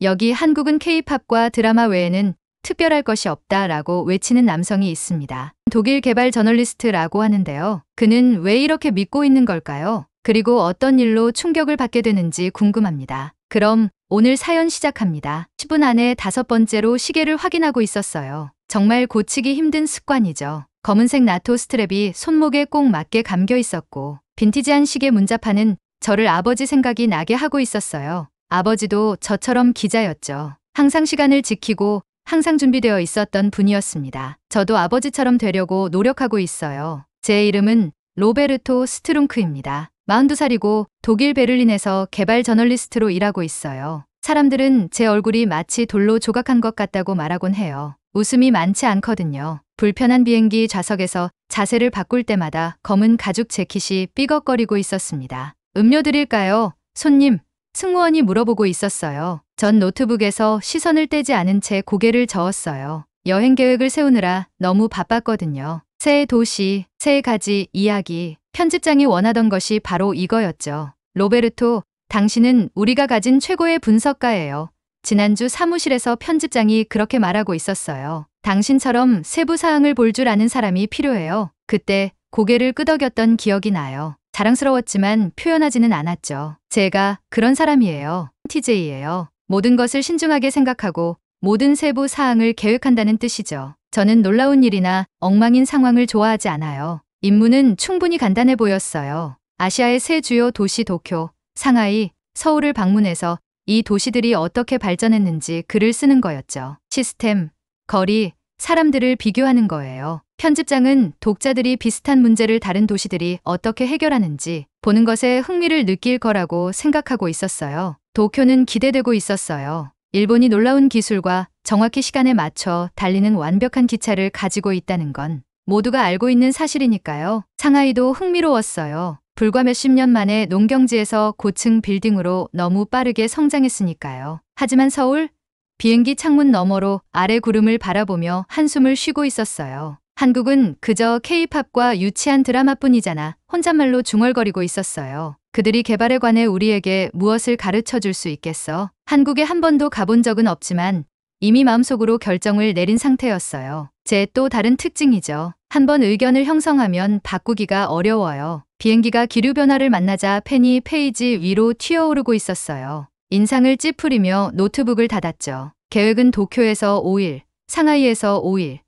여기 한국은 K-팝과 드라마 외에는 특별할 것이 없다라고 외치는 남성이 있습니다. 독일 개발 저널리스트라고 하는데요. 그는 왜 이렇게 믿고 있는 걸까요? 그리고 어떤 일로 충격을 받게 되는지 궁금합니다. 그럼 오늘 사연 시작합니다. 10분 안에 5번째로 시계를 확인하고 있었어요. 정말 고치기 힘든 습관이죠. 검은색 나토 스트랩이 손목에 꼭 맞게 감겨 있었고 빈티지한 시계 문자판은 저를 아버지 생각이 나게 하고 있었어요. 아버지도 저처럼 기자였죠. 항상 시간을 지키고 항상 준비되어 있었던 분이었습니다. 저도 아버지처럼 되려고 노력하고 있어요. 제 이름은 로베르토 스트룽크입니다. 42살이고 독일 베를린에서 개발 저널리스트로 일하고 있어요. 사람들은 제 얼굴이 마치 돌로 조각한 것 같다고 말하곤 해요. 웃음이 많지 않거든요. 불편한 비행기 좌석에서 자세를 바꿀 때마다 검은 가죽 재킷이 삐걱거리고 있었습니다. 음료 드릴까요? 손님, 승무원이 물어보고 있었어요. 전 노트북에서 시선을 떼지 않은 채 고개를 저었어요. 여행 계획을 세우느라 너무 바빴거든요. 새 도시, 새 가지, 이야기. 편집장이 원하던 것이 바로 이거였죠. 로베르토, 당신은 우리가 가진 최고의 분석가예요. 지난주 사무실에서 편집장이 그렇게 말하고 있었어요. 당신처럼 세부 사항을 볼 줄 아는 사람이 필요해요. 그때 고개를 끄덕였던 기억이 나요. 자랑스러웠지만 표현하지는 않았죠. 제가 그런 사람이에요. TJ예요. 모든 것을 신중하게 생각하고 모든 세부 사항을 계획한다는 뜻이죠. 저는 놀라운 일이나 엉망인 상황을 좋아하지 않아요. 임무는 충분히 간단해 보였어요. 아시아의 세 주요 도시 도쿄, 상하이, 서울을 방문해서 이 도시들이 어떻게 발전했는지 글을 쓰는 거였죠. 시스템, 거리, 사람들을 비교하는 거예요. 편집장은 독자들이 비슷한 문제를 다른 도시들이 어떻게 해결하는지 보는 것에 흥미를 느낄 거라고 생각하고 있었어요. 도쿄는 기대되고 있었어요. 일본이 놀라운 기술과 정확히 시간에 맞춰 달리는 완벽한 기차를 가지고 있다는 건 모두가 알고 있는 사실이니까요. 상하이도 흥미로웠어요. 불과 몇십 년 만에 농경지에서 고층 빌딩으로 너무 빠르게 성장했으니까요. 하지만 서울? 비행기 창문 너머로 아래 구름을 바라보며 한숨을 쉬고 있었어요. 한국은 그저 K-팝과 유치한 드라마뿐이잖아. 혼잣말로 중얼거리고 있었어요. 그들이 개발에 관해 우리에게 무엇을 가르쳐 줄 수 있겠어? 한국에 한 번도 가본 적은 없지만 이미 마음속으로 결정을 내린 상태였어요. 제 또 다른 특징이죠. 한번 의견을 형성하면 바꾸기가 어려워요. 비행기가 기류 변화를 만나자 펜이 페이지 위로 튀어오르고 있었어요. 인상을 찌푸리며 노트북을 닫았죠. 계획은 도쿄에서 5일, 상하이에서 5일,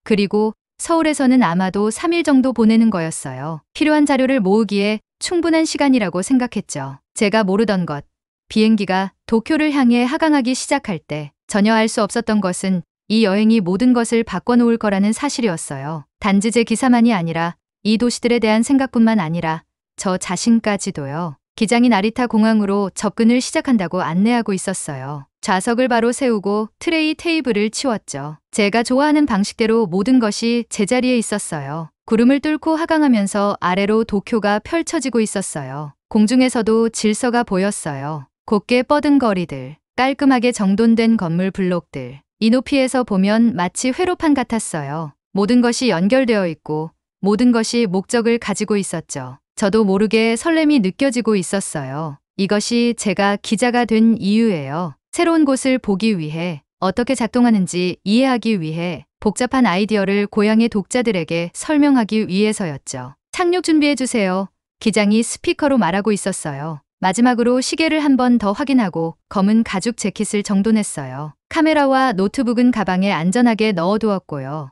그리고 서울에서는 아마도 3일 정도 보내는 거였어요. 필요한 자료를 모으기에 충분한 시간이라고 생각했죠. 제가 모르던 것, 비행기가 도쿄를 향해 하강하기 시작할 때 전혀 알 수 없었던 것은 이 여행이 모든 것을 바꿔놓을 거라는 사실이었어요. 단지 제 기사만이 아니라 이 도시들에 대한 생각뿐만 아니라 저 자신까지도요. 기장이 나리타 공항으로 접근을 시작한다고 안내하고 있었어요. 좌석을 바로 세우고 트레이 테이블을 치웠죠. 제가 좋아하는 방식대로 모든 것이 제자리에 있었어요. 구름을 뚫고 하강하면서 아래로 도쿄가 펼쳐지고 있었어요. 공중에서도 질서가 보였어요. 곱게 뻗은 거리들, 깔끔하게 정돈된 건물 블록들. 이 높이에서 보면 마치 회로판 같았어요. 모든 것이 연결되어 있고 모든 것이 목적을 가지고 있었죠. 저도 모르게 설렘이 느껴지고 있었어요. 이것이 제가 기자가 된 이유예요. 새로운 곳을 보기 위해, 어떻게 작동하는지 이해하기 위해, 복잡한 아이디어를 고향의 독자들에게 설명하기 위해서였죠. 착륙 준비해주세요. 기장이 스피커로 말하고 있었어요. 마지막으로 시계를 한 번 더 확인하고 검은 가죽 재킷을 정돈했어요. 카메라와 노트북은 가방에 안전하게 넣어두었고요.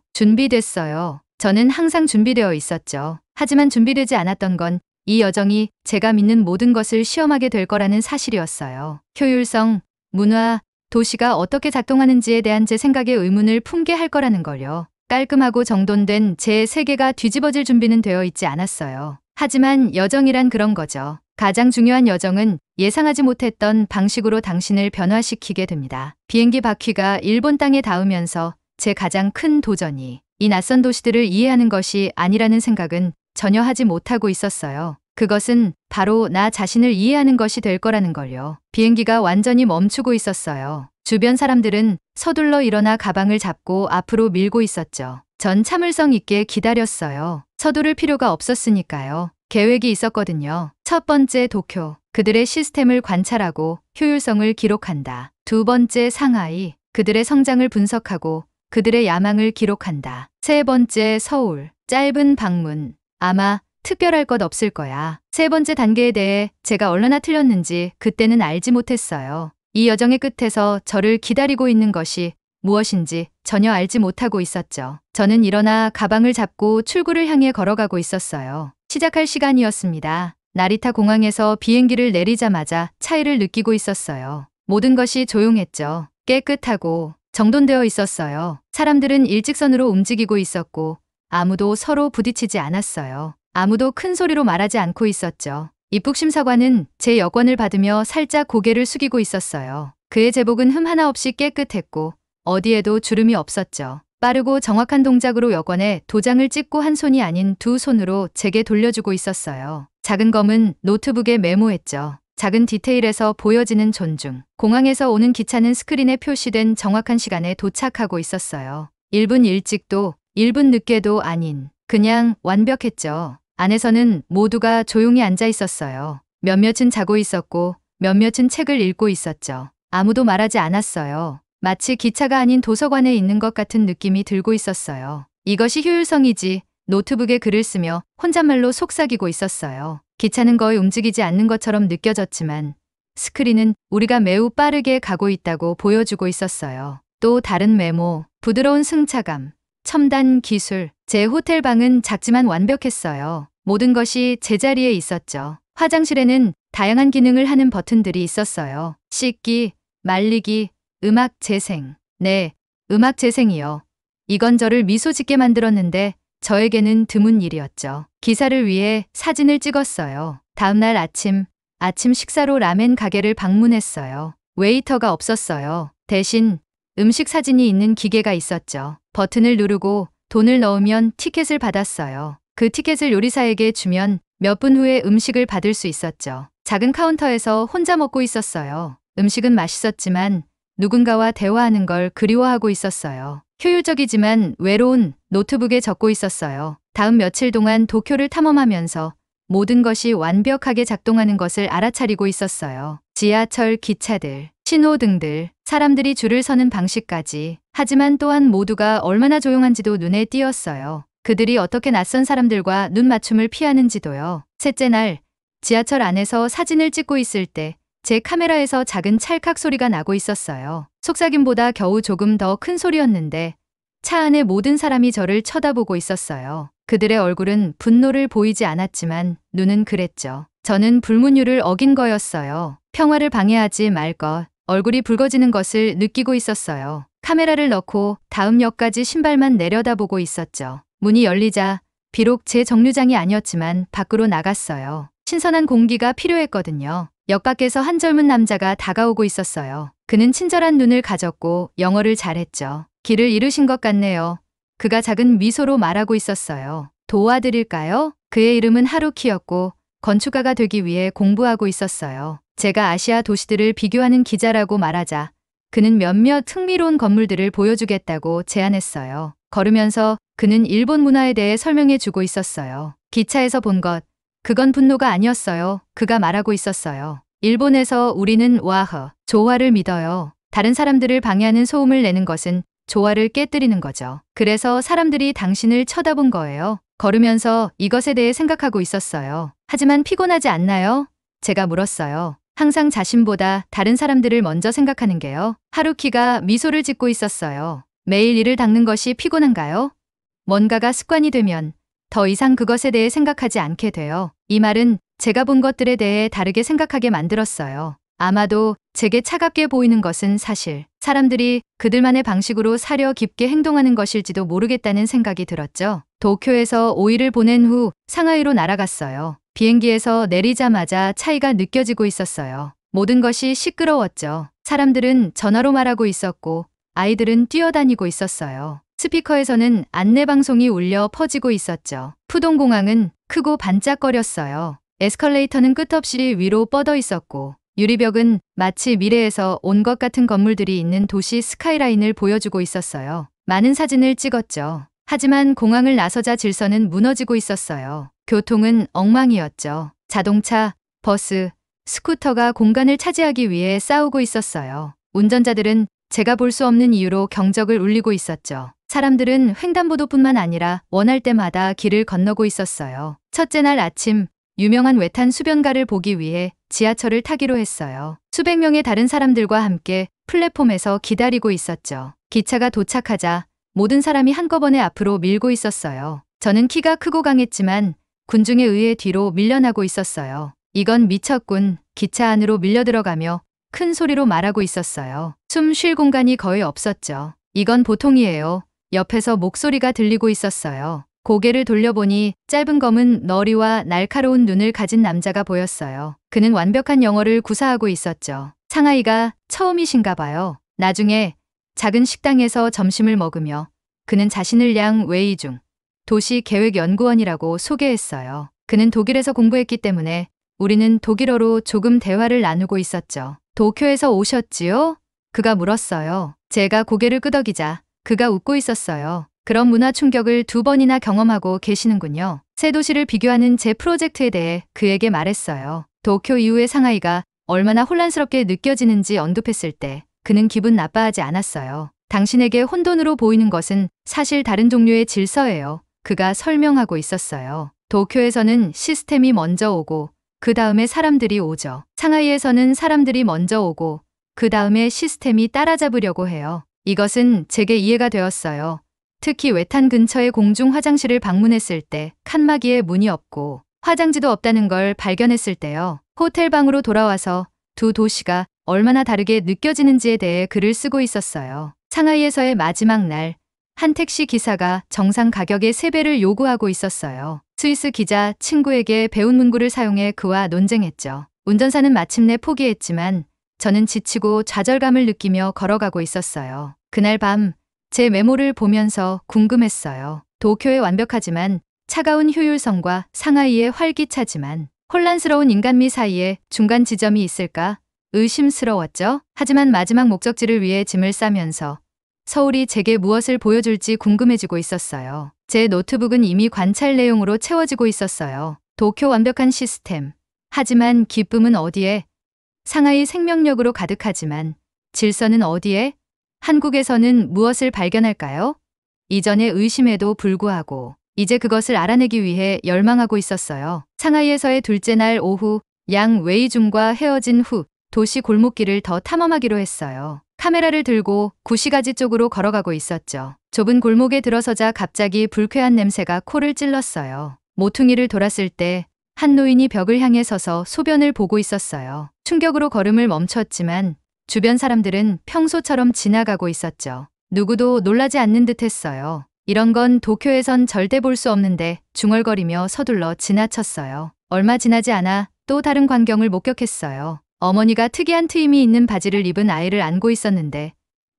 준비됐어요. 저는 항상 준비되어 있었죠. 하지만 준비되지 않았던 건 이 여정이 제가 믿는 모든 것을 시험하게 될 거라는 사실이었어요. 효율성, 문화, 도시가 어떻게 작동하는지에 대한 제 생각에 의문을 품게 할 거라는 걸요. 깔끔하고 정돈된 제 세계가 뒤집어질 준비는 되어 있지 않았어요. 하지만 여정이란 그런 거죠. 가장 중요한 여정은 예상하지 못했던 방식으로 당신을 변화시키게 됩니다. 비행기 바퀴가 일본 땅에 닿으면서 제 가장 큰 도전이 이 낯선 도시들을 이해하는 것이 아니라는 생각은 전혀 하지 못하고 있었어요. 그것은 바로 나 자신을 이해하는 것이 될 거라는 걸요. 비행기가 완전히 멈추고 있었어요. 주변 사람들은 서둘러 일어나 가방을 잡고 앞으로 밀고 있었죠. 전 참을성 있게 기다렸어요. 서두를 필요가 없었으니까요. 계획이 있었거든요. 첫 번째 도쿄. 그들의 시스템을 관찰하고 효율성을 기록한다. 두 번째 상하이, 그들의 성장을 분석하고 그들의 야망을 기록한다. 세 번째 서울, 짧은 방문, 아마 특별할 것 없을 거야. 세 번째 단계에 대해 제가 얼마나 틀렸는지 그때는 알지 못했어요. 이 여정의 끝에서 저를 기다리고 있는 것이 무엇인지 전혀 알지 못하고 있었죠. 저는 일어나 가방을 잡고 출구를 향해 걸어가고 있었어요. 시작할 시간이었습니다. 나리타 공항에서 비행기를 내리자마자 차이를 느끼고 있었어요. 모든 것이 조용했죠. 깨끗하고 정돈되어 있었어요. 사람들은 일직선으로 움직이고 있었고 아무도 서로 부딪히지 않았어요. 아무도 큰 소리로 말하지 않고 있었죠. 입국심사관은 제 여권을 받으며 살짝 고개를 숙이고 있었어요. 그의 제복은 흠 하나 없이 깨끗했고 어디에도 주름이 없었죠. 빠르고 정확한 동작으로 여권에 도장을 찍고 한 손이 아닌 두 손으로 제게 돌려주고 있었어요. 작은 검은 노트북에 메모했죠. 작은 디테일에서 보여지는 존중. 공항에서 오는 기차는 스크린에 표시된 정확한 시간에 도착하고 있었어요. 1분 일찍도 1분 늦게도 아닌 그냥 완벽했죠. 안에서는 모두가 조용히 앉아 있었어요. 몇몇은 자고 있었고 몇몇은 책을 읽고 있었죠. 아무도 말하지 않았어요. 마치 기차가 아닌 도서관에 있는 것 같은 느낌이 들고 있었어요. 이것이 효율성이지. 노트북에 글을 쓰며 혼잣말로 속삭이고 있었어요. 기차는 거의 움직이지 않는 것처럼 느껴졌지만 스크린은 우리가 매우 빠르게 가고 있다고 보여주고 있었어요. 또 다른 메모, 부드러운 승차감, 첨단 기술. 제 호텔 방은 작지만 완벽했어요. 모든 것이 제자리에 있었죠. 화장실에는 다양한 기능을 하는 버튼들이 있었어요. 씻기, 말리기, 음악 재생. 네, 음악 재생이요. 이건 저를 미소 짓게 만들었는데 저에게는 드문 일이었죠. 기사를 위해 사진을 찍었어요. 다음날 아침 식사로 라멘 가게를 방문했어요. 웨이터가 없었어요. 대신 음식 사진이 있는 기계가 있었죠. 버튼을 누르고 돈을 넣으면 티켓을 받았어요. 그 티켓을 요리사에게 주면 몇 분 후에 음식을 받을 수 있었죠. 작은 카운터에서 혼자 먹고 있었어요. 음식은 맛있었지만 누군가와 대화하는 걸 그리워하고 있었어요. 효율적이지만 외로운 노트북에 적고 있었어요. 다음 며칠 동안 도쿄를 탐험하면서 모든 것이 완벽하게 작동하는 것을 알아차리고 있었어요. 지하철 기차들, 신호등들, 사람들이 줄을 서는 방식까지. 하지만 또한 모두가 얼마나 조용한지도 눈에 띄었어요. 그들이 어떻게 낯선 사람들과 눈 맞춤을 피하는지도요. 셋째 날, 지하철 안에서 사진을 찍고 있을 때 제 카메라에서 작은 찰칵 소리가 나고 있었어요. 속삭임보다 겨우 조금 더 큰 소리였는데 차 안의 모든 사람이 저를 쳐다보고 있었어요. 그들의 얼굴은 분노를 보이지 않았지만 눈은 그랬죠. 저는 불문율을 어긴 거였어요. 평화를 방해하지 말 것. 얼굴이 붉어지는 것을 느끼고 있었어요. 카메라를 넣고 다음 역까지 신발만 내려다보고 있었죠. 문이 열리자 비록 제 정류장이 아니었지만 밖으로 나갔어요. 신선한 공기가 필요했거든요. 역 밖에서 한 젊은 남자가 다가오고 있었어요. 그는 친절한 눈을 가졌고 영어를 잘했죠. 길을 잃으신 것 같네요. 그가 작은 미소로 말하고 있었어요. 도와드릴까요? 그의 이름은 하루키였고 건축가가 되기 위해 공부하고 있었어요. 제가 아시아 도시들을 비교하는 기자라고 말하자 그는 몇몇 흥미로운 건물들을 보여주겠다고 제안했어요. 걸으면서 그는 일본 문화에 대해 설명해 주고 있었어요. 기차에서 본 것, 그건 분노가 아니었어요. 그가 말하고 있었어요. 일본에서 우리는 와허, 조화를 믿어요. 다른 사람들을 방해하는 소음을 내는 것은 조화를 깨뜨리는 거죠. 그래서 사람들이 당신을 쳐다본 거예요. 걸으면서 이것에 대해 생각하고 있었어요. 하지만 피곤하지 않나요? 제가 물었어요. 항상 자신보다 다른 사람들을 먼저 생각하는 게요. 하루키가 미소를 짓고 있었어요. 매일 이를 닦는 것이 피곤한가요? 뭔가가 습관이 되면 더 이상 그것에 대해 생각하지 않게 돼요. 이 말은 제가 본 것들에 대해 다르게 생각하게 만들었어요. 아마도 제게 차갑게 보이는 것은 사실 사람들이 그들만의 방식으로 사려 깊게 행동하는 것일지도 모르겠다는 생각이 들었죠. 도쿄에서 5일을 보낸 후 상하이로 날아갔어요. 비행기에서 내리자마자 차이가 느껴지고 있었어요. 모든 것이 시끄러웠죠. 사람들은 전화로 말하고 있었고 아이들은 뛰어다니고 있었어요. 스피커에서는 안내방송이 울려 퍼지고 있었죠. 푸동공항은 크고 반짝거렸어요. 에스컬레이터는 끝없이 위로 뻗어 있었고 유리벽은 마치 미래에서 온 것 같은 건물들이 있는 도시 스카이라인을 보여주고 있었어요. 많은 사진을 찍었죠. 하지만 공항을 나서자 질서는 무너지고 있었어요. 교통은 엉망이었죠. 자동차, 버스, 스쿠터가 공간을 차지하기 위해 싸우고 있었어요. 운전자들은 제가 볼 수 없는 이유로 경적을 울리고 있었죠. 사람들은 횡단보도뿐만 아니라 원할 때마다 길을 건너고 있었어요. 첫째 날 아침, 유명한 외탄 수변가를 보기 위해 지하철을 타기로 했어요. 수백 명의 다른 사람들과 함께 플랫폼에서 기다리고 있었죠. 기차가 도착하자 모든 사람이 한꺼번에 앞으로 밀고 있었어요. 저는 키가 크고 강했지만 군중에 의해 뒤로 밀려나고 있었어요. 이건 미쳤군. 기차 안으로 밀려 들어가며 큰 소리로 말하고 있었어요. 숨 쉴 공간이 거의 없었죠. 이건 보통이에요. 옆에서 목소리가 들리고 있었어요. 고개를 돌려보니 짧은 검은 머리와 날카로운 눈을 가진 남자가 보였어요. 그는 완벽한 영어를 구사하고 있었죠. 상하이가 처음이신가 봐요. 나중에 작은 식당에서 점심을 먹으며 그는 자신을 양 웨이중 도시계획연구원이라고 소개했어요. 그는 독일에서 공부했기 때문에 우리는 독일어로 조금 대화를 나누고 있었죠. 도쿄에서 오셨지요? 그가 물었어요. 제가 고개를 끄덕이자 그가 웃고 있었어요. 그런 문화 충격을 2번이나 경험하고 계시는군요. 새 도시를 비교하는 제 프로젝트에 대해 그에게 말했어요. 도쿄 이후의 상하이가 얼마나 혼란스럽게 느껴지는지 언급했을 때 그는 기분 나빠하지 않았어요. 당신에게 혼돈으로 보이는 것은 사실 다른 종류의 질서예요. 그가 설명하고 있었어요. 도쿄에서는 시스템이 먼저 오고 그 다음에 사람들이 오죠. 상하이에서는 사람들이 먼저 오고 그 다음에 시스템이 따라잡으려고 해요. 이것은 제게 이해가 되었어요. 특히 외탄 근처의 공중 화장실을 방문했을 때 칸막이에 문이 없고 화장지도 없다는 걸 발견했을 때요. 호텔 방으로 돌아와서 두 도시가 얼마나 다르게 느껴지는지에 대해 글을 쓰고 있었어요. 상하이에서의 마지막 날, 한 택시 기사가 정상 가격의 3배를 요구하고 있었어요. 스위스 기자 친구에게 배운 문구를 사용해 그와 논쟁했죠. 운전사는 마침내 포기했지만 저는 지치고 좌절감을 느끼며 걸어가고 있었어요. 그날 밤 제 메모를 보면서 궁금했어요. 도쿄의 완벽하지만 차가운 효율성과 상하이의 활기차지만 혼란스러운 인간미 사이에 중간 지점이 있을까 의심스러웠죠. 하지만 마지막 목적지를 위해 짐을 싸면서 서울이 제게 무엇을 보여줄지 궁금해지고 있었어요. 제 노트북은 이미 관찰 내용으로 채워지고 있었어요. 도쿄 완벽한 시스템. 하지만 기쁨은 어디에? 상하이 생명력으로 가득하지만 질서는 어디에? 한국에서는 무엇을 발견할까요? 이전의 의심에도 불구하고 이제 그것을 알아내기 위해 열망하고 있었어요. 상하이에서의 둘째 날 오후 양 웨이중과 헤어진 후 도시 골목길을 더 탐험하기로 했어요. 카메라를 들고 구시가지 쪽으로 걸어가고 있었죠. 좁은 골목에 들어서자 갑자기 불쾌한 냄새가 코를 찔렀어요. 모퉁이를 돌았을 때 한 노인이 벽을 향해 서서 소변을 보고 있었어요. 충격으로 걸음을 멈췄지만 주변 사람들은 평소처럼 지나가고 있었죠. 누구도 놀라지 않는 듯 했어요. 이런 건 도쿄에선 절대 볼 수 없는데 중얼거리며 서둘러 지나쳤어요. 얼마 지나지 않아 또 다른 광경을 목격했어요. 어머니가 특이한 트임이 있는 바지를 입은 아이를 안고 있었는데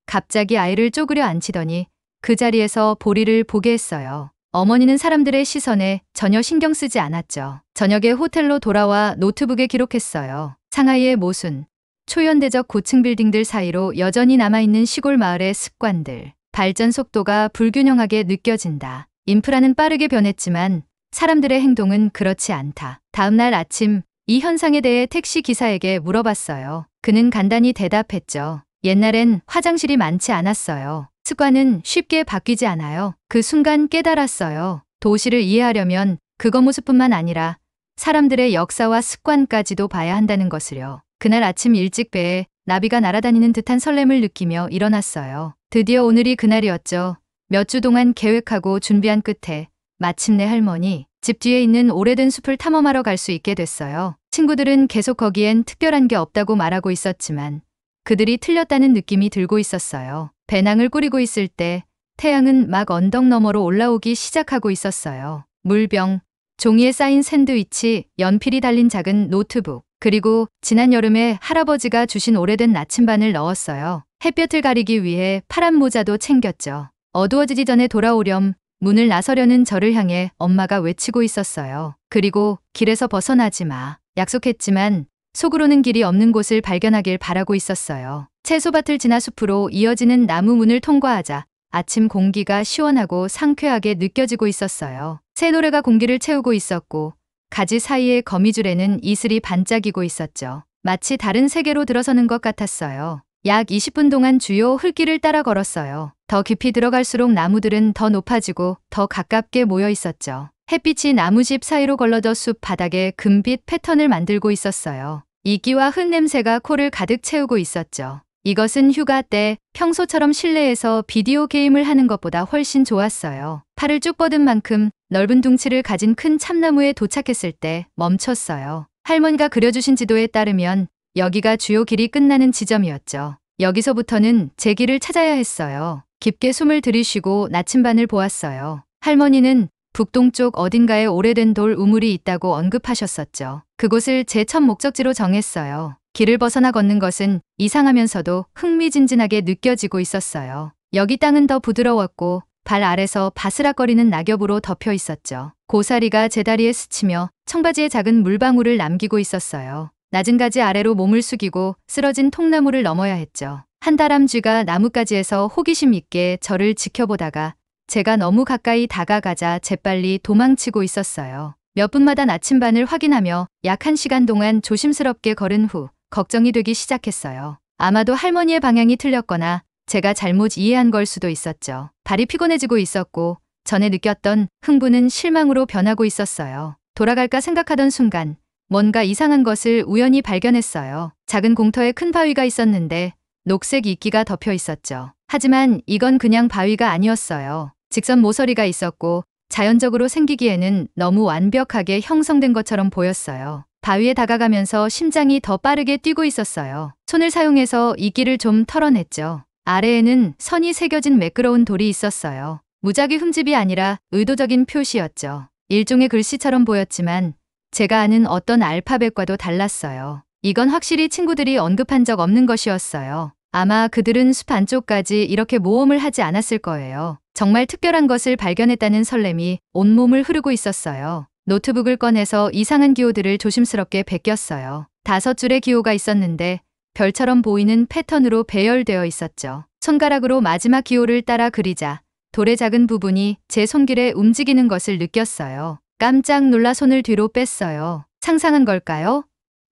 갑자기 아이를 쪼그려 앉히더니 그 자리에서 보리를 보게 했어요. 어머니는 사람들의 시선에 전혀 신경 쓰지 않았죠. 저녁에 호텔로 돌아와 노트북에 기록했어요. 상하이의 모순, 초현대적 고층 빌딩들 사이로 여전히 남아있는 시골 마을의 습관들, 발전 속도가 불균형하게 느껴진다. 인프라는 빠르게 변했지만 사람들의 행동은 그렇지 않다. 다음 날 아침 이 현상에 대해 택시 기사에게 물어봤어요. 그는 간단히 대답했죠. 옛날엔 화장실이 많지 않았어요. 습관은 쉽게 바뀌지 않아요. 그 순간 깨달았어요. 도시를 이해하려면 그거 모습뿐만 아니라 사람들의 역사와 습관까지도 봐야 한다는 것을요. 그날 아침 일찍 배에 나비가 날아다니는 듯한 설렘을 느끼며 일어났어요. 드디어 오늘이 그날이었죠. 몇 주 동안 계획하고 준비한 끝에 마침내 할머니 집 뒤에 있는 오래된 숲을 탐험하러 갈 수 있게 됐어요. 친구들은 계속 거기엔 특별한 게 없다고 말하고 있었지만 그들이 틀렸다는 느낌이 들고 있었어요. 배낭을 꾸리고 있을 때 태양은 막 언덕 너머로 올라오기 시작하고 있었어요. 물병, 종이에 쌓인 샌드위치, 연필이 달린 작은 노트북, 그리고 지난 여름에 할아버지가 주신 오래된 나침반을 넣었어요. 햇볕을 가리기 위해 파란 모자도 챙겼죠. 어두워지기 전에 돌아오렴 문을 나서려는 저를 향해 엄마가 외치고 있었어요. 그리고 길에서 벗어나지 마. 약속했지만 속으로는 길이 없는 곳을 발견하길 바라고 있었어요. 채소밭을 지나 숲으로 이어지는 나무 문을 통과하자 아침 공기가 시원하고 상쾌하게 느껴지고 있었어요. 새 노래가 공기를 채우고 있었고 가지 사이의 거미줄에는 이슬이 반짝이고 있었죠. 마치 다른 세계로 들어서는 것 같았어요. 약 20분 동안 주요 흙길을 따라 걸었어요. 더 깊이 들어갈수록 나무들은 더 높아지고 더 가깝게 모여 있었죠. 햇빛이 나무집 사이로 걸러져 숲 바닥에 금빛 패턴을 만들고 있었어요. 이끼와 흙 냄새가 코를 가득 채우고 있었죠. 이것은 휴가 때 평소처럼 실내에서 비디오 게임을 하는 것보다 훨씬 좋았어요. 팔을 쭉 뻗은 만큼 넓은 둥치를 가진 큰 참나무에 도착했을 때 멈췄어요. 할머니가 그려주신 지도에 따르면 여기가 주요 길이 끝나는 지점이었죠. 여기서부터는 제 길을 찾아야 했어요. 깊게 숨을 들이쉬고 나침반을 보았어요. 할머니는 북동쪽 어딘가에 오래된 돌 우물이 있다고 언급하셨었죠. 그곳을 제 첫 목적지로 정했어요. 길을 벗어나 걷는 것은 이상하면서도 흥미진진하게 느껴지고 있었어요. 여기 땅은 더 부드러웠고 발 아래서 바스락거리는 낙엽으로 덮여 있었죠. 고사리가 제 다리에 스치며 청바지에 작은 물방울을 남기고 있었어요. 낮은 가지 아래로 몸을 숙이고 쓰러진 통나무를 넘어야 했죠. 한 다람쥐가 나뭇가지에서 호기심 있게 저를 지켜보다가 제가 너무 가까이 다가가자 재빨리 도망치고 있었어요. 몇 분마다 나침반을 확인하며 약 1시간 동안 조심스럽게 걸은 후 걱정이 되기 시작했어요. 아마도 할머니의 방향이 틀렸거나 제가 잘못 이해한 걸 수도 있었죠. 발이 피곤해지고 있었고 전에 느꼈던 흥분은 실망으로 변하고 있었어요. 돌아갈까 생각하던 순간 뭔가 이상한 것을 우연히 발견했어요. 작은 공터에 큰 바위가 있었는데 녹색 이끼가 덮여 있었죠. 하지만 이건 그냥 바위가 아니었어요. 직선 모서리가 있었고 자연적으로 생기기에는 너무 완벽하게 형성된 것처럼 보였어요. 바위에 다가가면서 심장이 더 빠르게 뛰고 있었어요. 손을 사용해서 이끼를 좀 털어냈죠. 아래에는 선이 새겨진 매끄러운 돌이 있었어요. 무작위 흠집이 아니라 의도적인 표시였죠. 일종의 글씨처럼 보였지만 제가 아는 어떤 알파벳과도 달랐어요. 이건 확실히 친구들이 언급한 적 없는 것이었어요. 아마 그들은 숲 안쪽까지 이렇게 모험을 하지 않았을 거예요. 정말 특별한 것을 발견했다는 설렘이 온몸을 흐르고 있었어요. 노트북을 꺼내서 이상한 기호들을 조심스럽게 베꼈어요. 5줄의 기호가 있었는데 별처럼 보이는 패턴으로 배열되어 있었죠. 손가락으로 마지막 기호를 따라 그리자 돌의 작은 부분이 제 손길에 움직이는 것을 느꼈어요. 깜짝 놀라 손을 뒤로 뺐어요. 상상한 걸까요?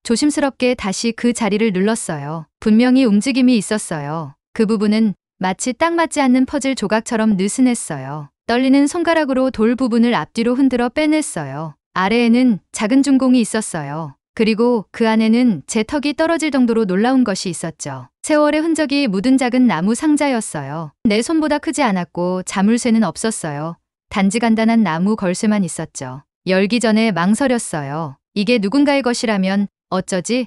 조심스럽게 다시 그 자리를 눌렀어요. 분명히 움직임이 있었어요. 그 부분은 마치 딱 맞지 않는 퍼즐 조각처럼 느슨했어요. 떨리는 손가락으로 돌 부분을 앞뒤로 흔들어 빼냈어요. 아래에는 작은 준공이 있었어요. 그리고 그 안에는 제 턱이 떨어질 정도로 놀라운 것이 있었죠. 세월의 흔적이 묻은 작은 나무 상자였어요. 내 손보다 크지 않았고 자물쇠는 없었어요. 단지 간단한 나무 걸쇠만 있었죠. 열기 전에 망설였어요. 이게 누군가의 것이라면 어쩌지?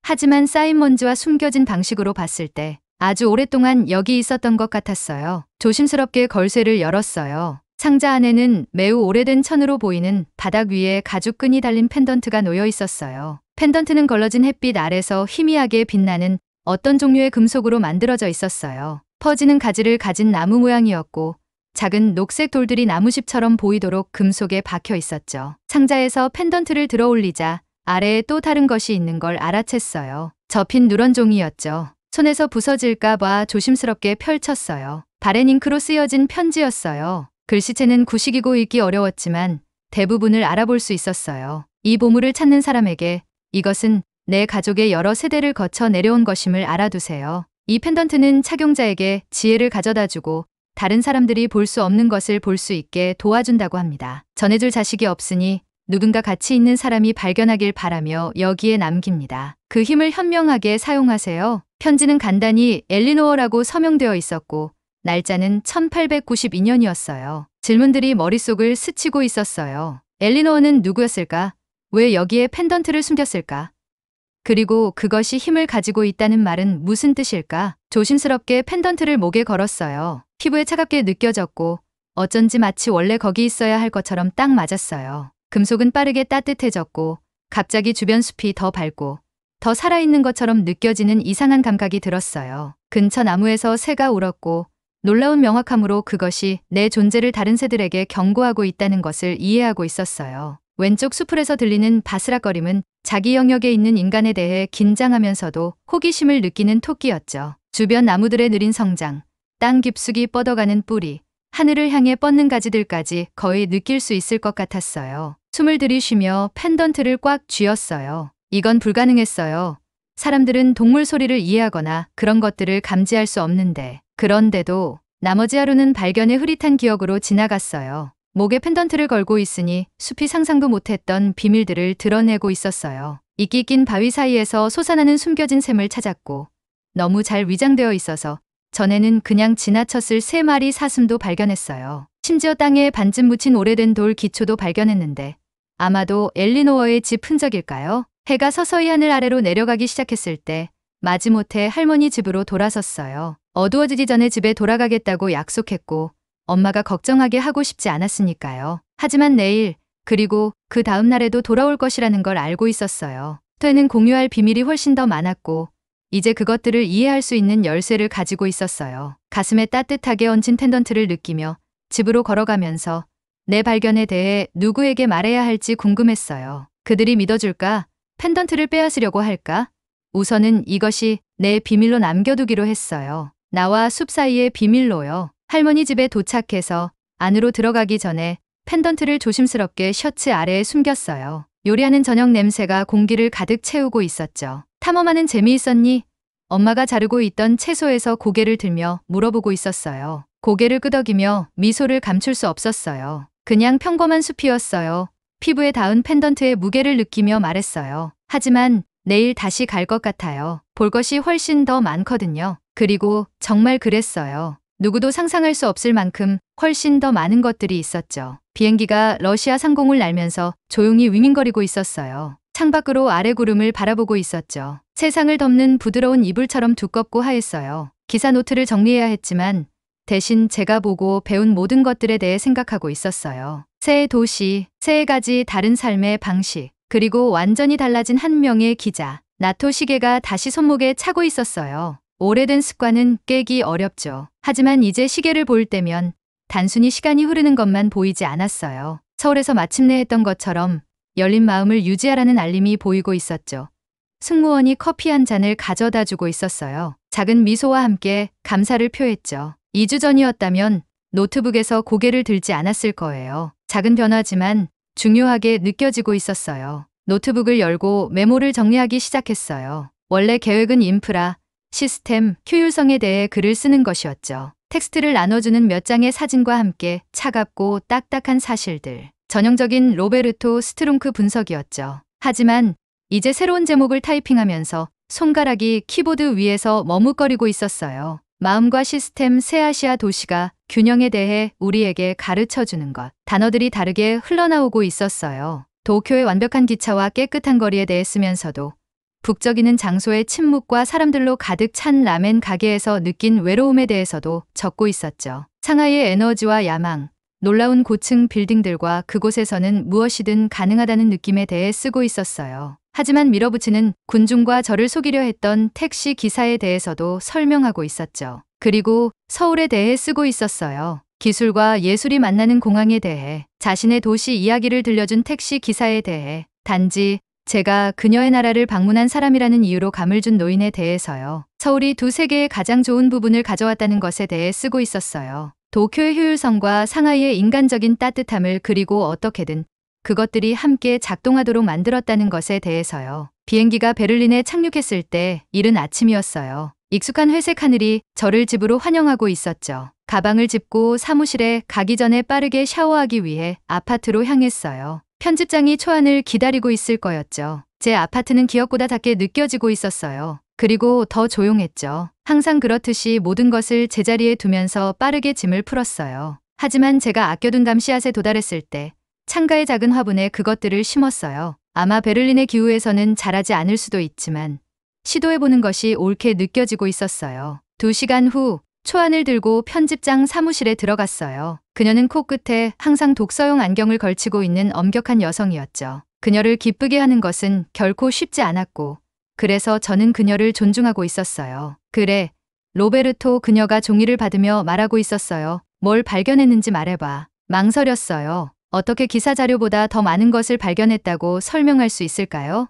하지만 쌓인 먼지와 숨겨진 방식으로 봤을 때 아주 오랫동안 여기 있었던 것 같았어요. 조심스럽게 걸쇠를 열었어요. 상자 안에는 매우 오래된 천으로 보이는 바닥 위에 가죽끈이 달린 펜던트가 놓여 있었어요. 펜던트는 걸러진 햇빛 아래서 희미하게 빛나는 어떤 종류의 금속으로 만들어져 있었어요. 퍼지는 가지를 가진 나무 모양이었고 작은 녹색 돌들이 나무집처럼 보이도록 금속에 박혀 있었죠. 상자에서 펜던트를 들어 올리자 아래에 또 다른 것이 있는 걸 알아챘어요. 접힌 누런 종이였죠. 손에서 부서질까 봐 조심스럽게 펼쳤어요. 발엔 잉크로 쓰여진 편지였어요. 글씨체는 구식이고 읽기 어려웠지만 대부분을 알아볼 수 있었어요. 이 보물을 찾는 사람에게 이것은 내 가족의 여러 세대를 거쳐 내려온 것임을 알아두세요. 이 펜던트는 착용자에게 지혜를 가져다주고 다른 사람들이 볼 수 없는 것을 볼 수 있게 도와준다고 합니다. 전해줄 자식이 없으니 누군가 가치 있는 사람이 발견하길 바라며 여기에 남깁니다. 그 힘을 현명하게 사용하세요. 편지는 간단히 엘리노어라고 서명되어 있었고 날짜는 1892년이었어요. 질문들이 머릿속을 스치고 있었어요. 엘리노어는 누구였을까? 왜 여기에 펜던트를 숨겼을까? 그리고 그것이 힘을 가지고 있다는 말은 무슨 뜻일까? 조심스럽게 펜던트를 목에 걸었어요. 피부에 차갑게 느껴졌고 어쩐지 마치 원래 거기 있어야 할 것처럼 딱 맞았어요. 금속은 빠르게 따뜻해졌고 갑자기 주변 숲이 더 밝고 더 살아있는 것처럼 느껴지는 이상한 감각이 들었어요. 근처 나무에서 새가 울었고 놀라운 명확함으로 그것이 내 존재를 다른 새들에게 경고하고 있다는 것을 이해하고 있었어요. 왼쪽 수풀에서 들리는 바스락거림은 자기 영역에 있는 인간에 대해 긴장하면서도 호기심을 느끼는 토끼였죠. 주변 나무들의 느린 성장, 땅 깊숙이 뻗어가는 뿌리, 하늘을 향해 뻗는 가지들까지 거의 느낄 수 있을 것 같았어요. 숨을 들이쉬며 펜던트를 꽉 쥐었어요. 이건 불가능했어요. 사람들은 동물 소리를 이해하거나 그런 것들을 감지할 수 없는데, 그런데도 나머지 하루는 발견의 흐릿한 기억으로 지나갔어요. 목에 펜던트를 걸고 있으니 숲이 상상도 못했던 비밀들을 드러내고 있었어요. 이끼 낀 바위 사이에서 솟아나는 숨겨진 샘을 찾았고, 너무 잘 위장되어 있어서 전에는 그냥 지나쳤을 3마리 사슴도 발견했어요. 심지어 땅에 반쯤 묻힌 오래된 돌 기초도 발견했는데, 아마도 엘리노어의 집 흔적일까요? 해가 서서히 하늘 아래로 내려가기 시작했을 때 마지못해 할머니 집으로 돌아섰어요. 어두워지기 전에 집에 돌아가겠다고 약속했고, 엄마가 걱정하게 하고 싶지 않았으니까요. 하지만 내일, 그리고 그 다음 날에도 돌아올 것이라는 걸 알고 있었어요. 퇴는 공유할 비밀이 훨씬 더 많았고, 이제 그것들을 이해할 수 있는 열쇠를 가지고 있었어요. 가슴에 따뜻하게 얹힌 펜던트를 느끼며 집으로 걸어가면서 내 발견에 대해 누구에게 말해야 할지 궁금했어요. 그들이 믿어줄까? 펜던트를 빼앗으려고 할까? 우선은 이것이 내 비밀로 남겨두기로 했어요. 나와 숲 사이의 비밀로요. 할머니 집에 도착해서 안으로 들어가기 전에 펜던트를 조심스럽게 셔츠 아래에 숨겼어요. 요리하는 저녁 냄새가 공기를 가득 채우고 있었죠. 탐험하는 재미있었니? 엄마가 자르고 있던 채소에서 고개를 들며 물어보고 있었어요. 고개를 끄덕이며 미소를 감출 수 없었어요. 그냥 평범한 숲이었어요. 피부에 닿은 펜던트의 무게를 느끼며 말했어요. 하지만 내일 다시 갈 것 같아요. 볼 것이 훨씬 더 많거든요. 그리고 정말 그랬어요. 누구도 상상할 수 없을 만큼 훨씬 더 많은 것들이 있었죠. 비행기가 러시아 상공을 날면서 조용히 윙윙거리고 있었어요. 창밖으로 아래 구름을 바라보고 있었죠. 세상을 덮는 부드러운 이불처럼 두껍고 하였어요. 기사 노트를 정리해야 했지만 대신 제가 보고 배운 모든 것들에 대해 생각하고 있었어요. 새의 도시, 새해 가지 다른 삶의 방식, 그리고 완전히 달라진 한 명의 기자. 나토 시계가 다시 손목에 차고 있었어요. 오래된 습관은 깨기 어렵죠. 하지만 이제 시계를 볼 때면 단순히 시간이 흐르는 것만 보이지 않았어요. 서울에서 마침내 했던 것처럼 열린 마음을 유지하라는 알림이 보이고 있었죠. 승무원이 커피 한 잔을 가져다 주고 있었어요. 작은 미소와 함께 감사를 표했죠. 2주 전이었다면 노트북에서 고개를 들지 않았을 거예요. 작은 변화지만 중요하게 느껴지고 있었어요. 노트북을 열고 메모를 정리하기 시작했어요. 원래 계획은 인프라, 시스템, 효율성에 대해 글을 쓰는 것이었죠. 텍스트를 나눠주는 몇 장의 사진과 함께 차갑고 딱딱한 사실들. 전형적인 로베르토 스트룽크 분석이었죠. 하지만 이제 새로운 제목을 타이핑하면서 손가락이 키보드 위에서 머뭇거리고 있었어요. 마음과 시스템 새 아시아 도시가 균형에 대해 우리에게 가르쳐주는 것. 단어들이 다르게 흘러나오고 있었어요. 도쿄의 완벽한 기차와 깨끗한 거리에 대해 쓰면서도 북적이는 장소의 침묵과 사람들로 가득 찬 라멘 가게에서 느낀 외로움에 대해서도 적고 있었죠. 상하이의 에너지와 야망, 놀라운 고층 빌딩들과 그곳에서는 무엇이든 가능하다는 느낌에 대해 쓰고 있었어요. 하지만 밀어붙이는 군중과 저를 속이려 했던 택시 기사에 대해서도 설명하고 있었죠. 그리고 서울에 대해 쓰고 있었어요. 기술과 예술이 만나는 공항에 대해, 자신의 도시 이야기를 들려준 택시 기사에 대해, 단지 제가 그녀의 나라를 방문한 사람이라는 이유로 감을 준 노인에 대해서요. 서울이 두 세계의 가장 좋은 부분을 가져왔다는 것에 대해 쓰고 있었어요. 도쿄의 효율성과 상하이의 인간적인 따뜻함을, 그리고 어떻게든 그것들이 함께 작동하도록 만들었다는 것에 대해서요. 비행기가 베를린에 착륙했을 때 이른 아침이었어요. 익숙한 회색 하늘이 저를 집으로 환영하고 있었죠. 가방을 짚고 사무실에 가기 전에 빠르게 샤워하기 위해 아파트로 향했어요. 편집장이 초안을 기다리고 있을 거였죠. 제 아파트는 기억보다 작게 느껴지고 있었어요. 그리고 더 조용했죠. 항상 그렇듯이 모든 것을 제자리에 두면서 빠르게 짐을 풀었어요. 하지만 제가 아껴둔 담 씨앗에 도달했을 때 창가의 작은 화분에 그것들을 심었어요. 아마 베를린의 기후에서는 자라지 않을 수도 있지만 시도해보는 것이 옳게 느껴지고 있었어요. 2시간 후 초안을 들고 편집장 사무실에 들어갔어요. 그녀는 코끝에 항상 독서용 안경을 걸치고 있는 엄격한 여성이었죠. 그녀를 기쁘게 하는 것은 결코 쉽지 않았고, 그래서 저는 그녀를 존중하고 있었어요. 그래, 로베르토, 그녀가 종이를 받으며 말하고 있었어요. 뭘 발견했는지 말해봐. 망설였어요. 어떻게 기사 자료보다 더 많은 것을 발견했다고 설명할 수 있을까요?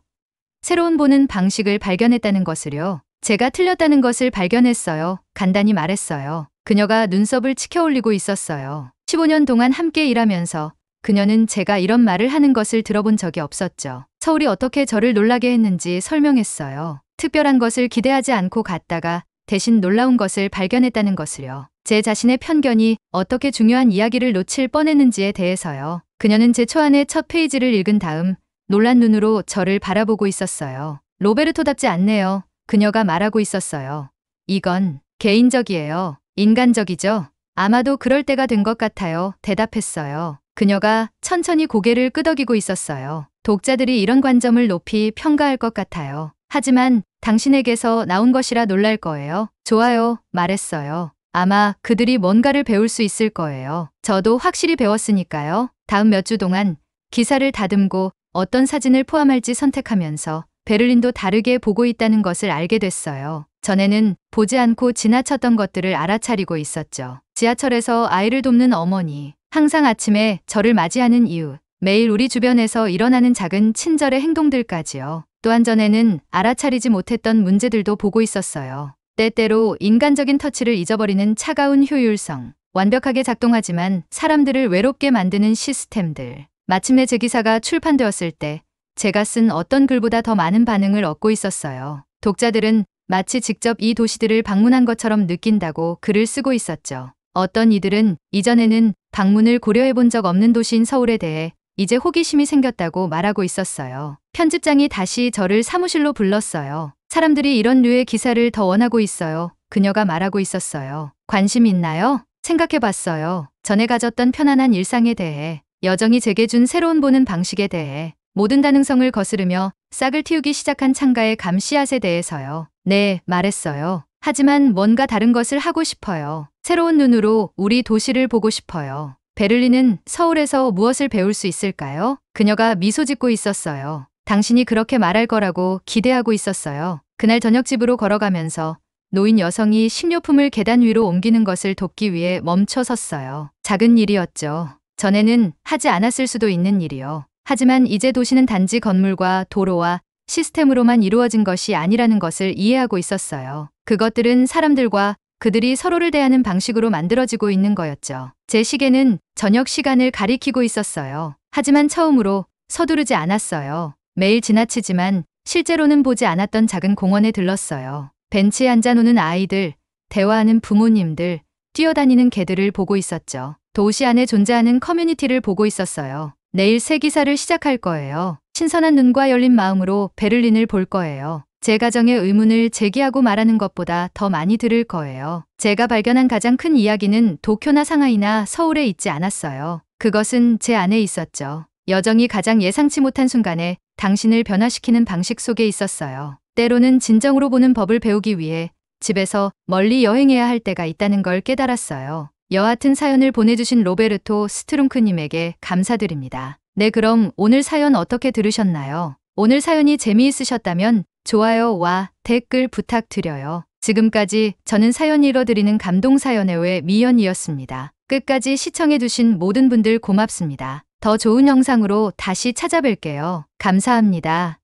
새로운 보는 방식을 발견했다는 것을요. 제가 틀렸다는 것을 발견했어요. 간단히 말했어요. 그녀가 눈썹을 치켜 올리고 있었어요. 15년 동안 함께 일하면서 그녀는 제가 이런 말을 하는 것을 들어본 적이 없었죠. 서울이 어떻게 저를 놀라게 했는지 설명했어요. 특별한 것을 기대하지 않고 갔다가 대신 놀라운 것을 발견했다는 것을요. 제 자신의 편견이 어떻게 중요한 이야기를 놓칠 뻔했는지에 대해서요. 그녀는 제 초안의 첫 페이지를 읽은 다음 놀란 눈으로 저를 바라보고 있었어요. 로베르토답지 않네요. 그녀가 말하고 있었어요. 이건 개인적이에요. 인간적이죠? 아마도 그럴 때가 된 것 같아요. 대답했어요. 그녀가 천천히 고개를 끄덕이고 있었어요. 독자들이 이런 관점을 높이 평가할 것 같아요. 하지만 당신에게서 나온 것이라 놀랄 거예요. 좋아요. 말했어요. 아마 그들이 뭔가를 배울 수 있을 거예요. 저도 확실히 배웠으니까요. 다음 몇 주 동안 기사를 다듬고 어떤 사진을 포함할지 선택하면서 베를린도 다르게 보고 있다는 것을 알게 됐어요. 전에는 보지 않고 지나쳤던 것들을 알아차리고 있었죠. 지하철에서 아이를 돕는 어머니, 항상 아침에 저를 맞이하는 이유, 매일 우리 주변에서 일어나는 작은 친절의 행동들까지요. 또한 전에는 알아차리지 못했던 문제들도 보고 있었어요. 때때로 인간적인 터치를 잊어버리는 차가운 효율성, 완벽하게 작동하지만 사람들을 외롭게 만드는 시스템들. 마침내 제 기사가 출판되었을 때 제가 쓴 어떤 글보다 더 많은 반응을 얻고 있었어요. 독자들은 마치 직접 이 도시들을 방문한 것처럼 느낀다고 글을 쓰고 있었죠. 어떤 이들은 이전에는 방문을 고려해 본 적 없는 도시인 서울에 대해 이제 호기심이 생겼다고 말하고 있었어요. 편집장이 다시 저를 사무실로 불렀어요. 사람들이 이런 류의 기사를 더 원하고 있어요. 그녀가 말하고 있었어요. 관심 있나요? 생각해 봤어요. 전에 가졌던 편안한 일상에 대해, 여정이 제게 준 새로운 보는 방식에 대해, 모든 가능성을 거스르며 싹을 틔우기 시작한 창가의 감 씨앗에 대해서요. 네, 말했어요. 하지만 뭔가 다른 것을 하고 싶어요. 새로운 눈으로 우리 도시를 보고 싶어요. 베를린은 서울에서 무엇을 배울 수 있을까요? 그녀가 미소 짓고 있었어요. 당신이 그렇게 말할 거라고 기대하고 있었어요. 그날 저녁 집으로 걸어가면서 노인 여성이 식료품을 계단 위로 옮기는 것을 돕기 위해 멈춰 섰어요. 작은 일이었죠. 전에는 하지 않았을 수도 있는 일이요. 하지만 이제 도시는 단지 건물과 도로와 시스템으로만 이루어진 것이 아니라는 것을 이해하고 있었어요. 그것들은 사람들과 그들이 서로를 대하는 방식으로 만들어지고 있는 거였죠. 제 시계는 저녁 시간을 가리키고 있었어요. 하지만 처음으로 서두르지 않았어요. 매일 지나치지만 실제로는 보지 않았던 작은 공원에 들렀어요. 벤치에 앉아 노는 아이들, 대화하는 부모님들, 뛰어다니는 개들을 보고 있었죠. 도시 안에 존재하는 커뮤니티를 보고 있었어요. 내일 새 기사를 시작할 거예요. 신선한 눈과 열린 마음으로 베를린을 볼 거예요. 제 가정의 의문을 제기하고 말하는 것보다 더 많이 들을 거예요. 제가 발견한 가장 큰 이야기는 도쿄나 상하이나 서울에 있지 않았어요. 그것은 제 안에 있었죠. 여정이 가장 예상치 못한 순간에 당신을 변화시키는 방식 속에 있었어요. 때로는 진정으로 보는 법을 배우기 위해 집에서 멀리 여행해야 할 때가 있다는 걸 깨달았어요. 여하튼 사연을 보내주신 로베르토 스트룽크님에게 감사드립니다. 네, 그럼 오늘 사연 어떻게 들으셨나요? 오늘 사연이 재미있으셨다면 좋아요와 댓글 부탁드려요. 지금까지 저는 사연 읽어드리는 감동사연의 외 미연이었습니다. 끝까지 시청해주신 모든 분들 고맙습니다. 더 좋은 영상으로 다시 찾아뵐게요. 감사합니다.